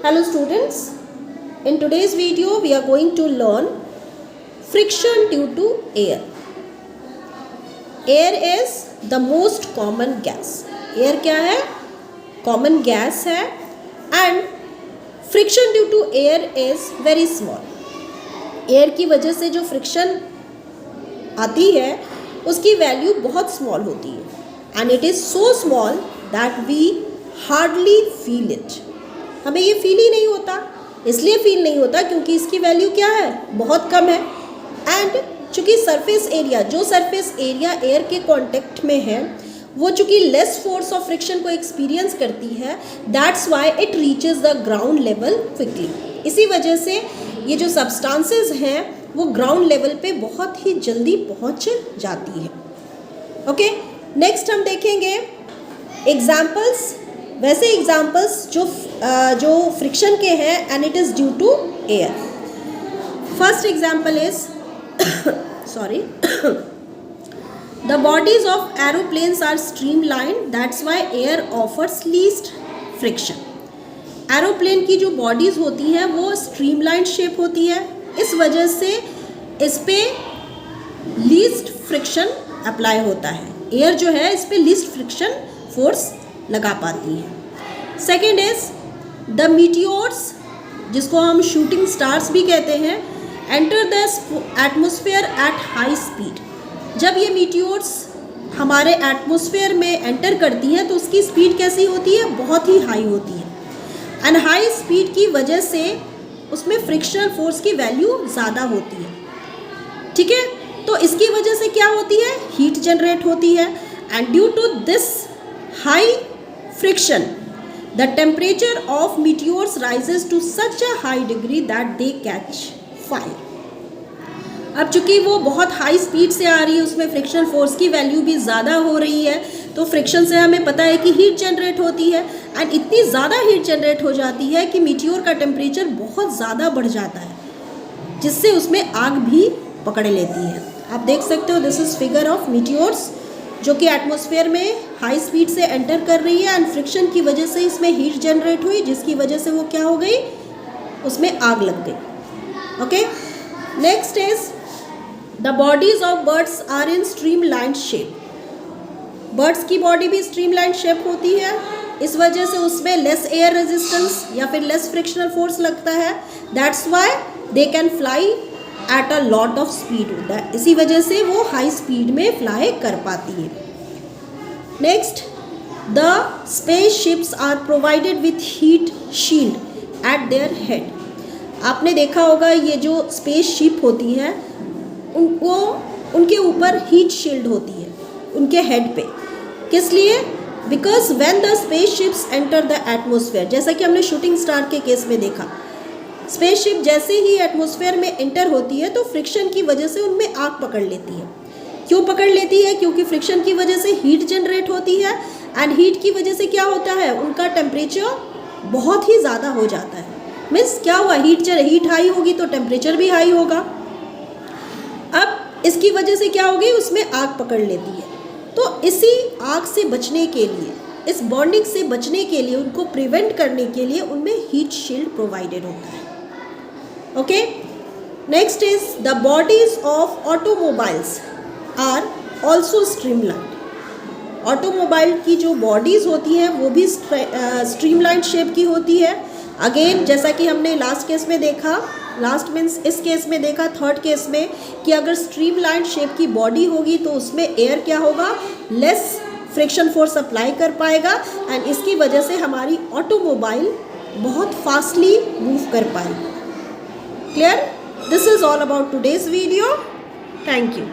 Hello students, in today's video we are going to learn friction due to air. Air is the most common gas. Air क्या है? Common gas है and friction due to air is very small. Air की वजह से जो friction आती है उसकी वैल्यू बहुत स्मॉल होती है and it is so small that we hardly feel it. हमें ये फील ही नहीं होता. इसलिए फील नहीं होता क्योंकि इसकी वैल्यू क्या है, बहुत कम है. एंड चूँकि सरफेस एरिया, जो सरफेस एरिया एयर के कांटेक्ट में है वो चूँकि लेस फोर्स ऑफ फ्रिक्शन को एक्सपीरियंस करती है, that's why it reaches the ground level quickly. इसी वजह से ये जो सब्सटेंसेस हैं वो ग्राउंड लेवल पे बहुत ही जल्दी पहुंच जाती है. ओके, नेक्स्ट हम देखेंगे एग्जाम्पल्स. वैसे एग्जाम्पल्स जो फ्रिक्शन के हैं and it is due to air. First example is sorry the bodies of aeroplanes are streamlined, that's why air offers least friction. Aeroplane की जो बॉडीज़ होती हैं वो स्ट्रीमलाइन शेप होती है, इस वजह से इस पे लीस्ट फ्रिक्शन अप्लाई होता है. एयर जो है इस पे लीस्ट फ्रिक्शन फोर्स लगा पाती है. सेकेंड इज द मीटियोर्स, जिसको हम शूटिंग स्टार्स भी कहते हैं, enter the atmosphere at high speed. जब ये मीटियोर्स हमारे एटमोसफेयर में एंटर करती हैं तो उसकी स्पीड कैसी होती है, बहुत ही हाई होती है. एंड हाई स्पीड की वजह से उसमें फ्रिक्शनल फोर्स की वैल्यू ज़्यादा होती है. ठीक है, तो इसकी वजह से क्या होती है, हीट जनरेट होती है. And due to this high friction, the temperature of meteors rises to such a high degree that they catch fire. अब चूंकि वो बहुत हाई स्पीड से आ रही है, उसमें फ्रिक्शन फोर्स की वैल्यू भी ज़्यादा हो रही है, तो फ्रिक्शन से हमें पता है कि हीट जनरेट होती है. एंड इतनी ज़्यादा हीट जनरेट हो जाती है कि मीटियोर का टेम्परेचर बहुत ज़्यादा बढ़ जाता है, जिससे उसमें आग भी पकड़ लेती है. आप देख सकते हो, this is figure of meteors जो कि एटमॉस्फेयर में हाई स्पीड से एंटर कर रही है एंड फ्रिक्शन की वजह से इसमें हीट जनरेट हुई, जिसकी वजह से वो क्या हो गई, उसमें आग लग गई. Okay, next is the bodies of birds are in streamline shape. Birds की बॉडी भी स्ट्रीमलाइन शेप होती है, इस वजह से उसमें लेस एयर रेजिस्टेंस या फिर लेस फ्रिक्शनल फोर्स लगता है. That's why they can fly at a lot of speed. इसी वजह से वो हाई स्पीड में फ्लाई कर पाती है. Next, the space ships are provided with heat shield at their head. आपने देखा होगा ये जो स्पेस शिप होती हैं उनको उनके ऊपर हीट शील्ड होती है उनके हेड पे. किस लिए? Because when the space ships enter the atmosphere, जैसा कि हमने शूटिंग स्टार के केस में देखा, स्पेसशिप जैसे ही एटमॉस्फेयर में एंटर होती है तो फ्रिक्शन की वजह से उनमें आग पकड़ लेती है. क्यों पकड़ लेती है? क्योंकि फ्रिक्शन की वजह से हीट जनरेट होती है एंड हीट की वजह से क्या होता है, उनका टेम्परेचर बहुत ही ज़्यादा हो जाता है. मीन्स क्या हुआ, हीट हाई होगी तो टेम्परेचर भी हाई होगा. अब इसकी वजह से क्या होगी, उसमें आग पकड़ लेती है. तो इसी आग से बचने के लिए, इस बॉन्डिंग से बचने के लिए, उनको प्रिवेंट करने के लिए उनमें हीट शील्ड प्रोवाइडेड होता है. Okay, next is the bodies of automobiles are also streamline. Automobile की जो बॉडीज़ होती हैं वो भी स्ट्रीमलाइन शेप की होती है. अगेन जैसा कि हमने लास्ट केस में देखा, लास्ट मीन्स इस केस में देखा, थर्ड केस में, कि अगर स्ट्रीमलाइन शेप की बॉडी होगी तो उसमें एयर क्या होगा, लेस फ्रिक्शन फोर्स अप्लाई कर पाएगा एंड इसकी वजह से हमारी ऑटोमोबाइल बहुत फास्टली मूव कर पाएगी. Clear? This is all about today's video. Thank you.